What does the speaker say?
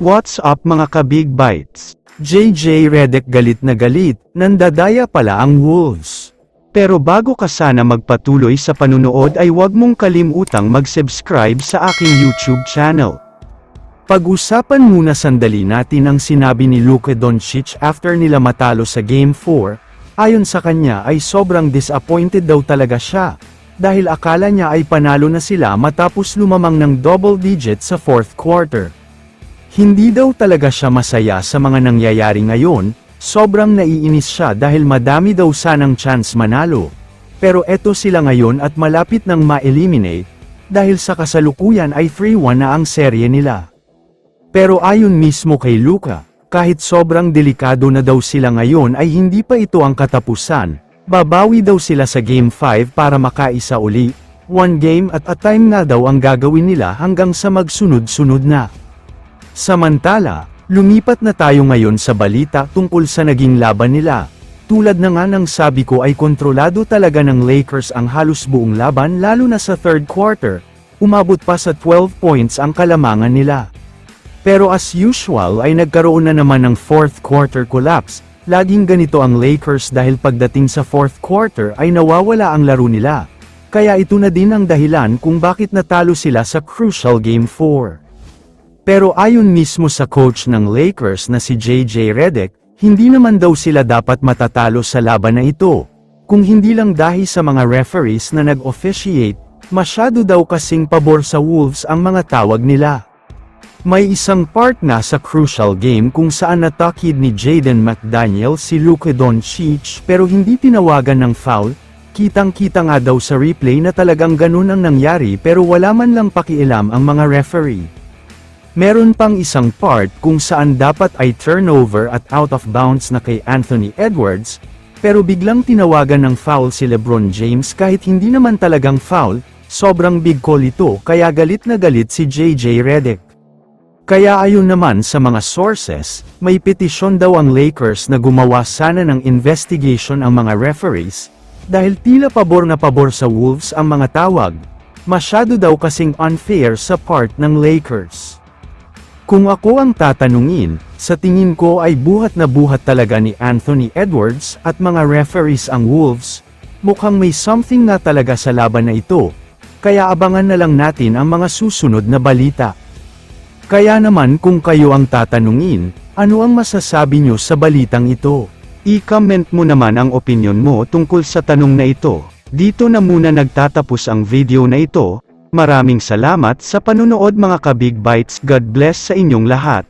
What's up mga ka-Big Bites? JJ Redick galit na galit, nandadaya pala ang Wolves. Pero bago ka sana magpatuloy sa panunood ay huwag mong kalimutang mag-subscribe sa aking YouTube channel. Pag-usapan muna sandali natin ang sinabi ni Luka Doncic after nila matalo sa Game 4, ayon sa kanya ay sobrang disappointed daw talaga siya, dahil akala niya ay panalo na sila matapos lumamang ng double digit sa fourth quarter. Hindi daw talaga siya masaya sa mga nangyayari ngayon, sobrang naiinis siya dahil madami daw sanang chance manalo. Pero eto sila ngayon at malapit nang ma-eliminate, dahil sa kasalukuyan ay 3-1 na ang serye nila. Pero ayon mismo kay Luka, kahit sobrang delikado na daw sila ngayon ay hindi pa ito ang katapusan, babawi daw sila sa Game 5 para makaisa uli, one game at a time na daw ang gagawin nila hanggang sa magsunod-sunod na. Samantala, lumipat na tayo ngayon sa balita tungkol sa naging laban nila. Tulad na nga ng sabi ko ay kontrolado talaga ng Lakers ang halos buong laban lalo na sa third quarter, umabot pa sa 12 points ang kalamangan nila. Pero as usual ay nagkaroon na naman ng fourth quarter collapse, laging ganito ang Lakers dahil pagdating sa fourth quarter ay nawawala ang laro nila. Kaya ito na din ang dahilan kung bakit natalo sila sa crucial Game 4. Pero ayon mismo sa coach ng Lakers na si JJ Redick, hindi naman daw sila dapat matatalo sa laban na ito. Kung hindi lang dahil sa mga referees na nag-officiate, masyado daw kasing pabor sa Wolves ang mga tawag nila. May isang part na sa crucial game kung saan natakid ni Jaden McDaniel si Luka Doncic pero hindi tinawagan ng foul, kitang-kita nga daw sa replay na talagang ganun ang nangyari pero wala man lang pakialam ang mga referee. Meron pang isang part kung saan dapat ay turnover at out of bounds na kay Anthony Edwards, pero biglang tinawagan ng foul si LeBron James kahit hindi naman talagang foul, sobrang big call ito kaya galit na galit si JJ Redick. Kaya ayon naman sa mga sources, may petisyon daw ang Lakers na gumawa sana ng investigation ang mga referees, dahil tila pabor na pabor sa Wolves ang mga tawag, masyado daw kasing unfair sa part ng Lakers. Kung ako ang tatanungin, sa tingin ko ay buhat na buhat talaga ni Anthony Edwards at mga referees ang Wolves, mukhang may something na talaga sa laban na ito, kaya abangan na lang natin ang mga susunod na balita. Kaya naman kung kayo ang tatanungin, ano ang masasabi nyo sa balitang ito? I-comment mo naman ang opinion mo tungkol sa tanong na ito. Dito na muna nagtatapos ang video na ito. Maraming salamat sa panunood mga ka-Big Bites. God bless sa inyong lahat.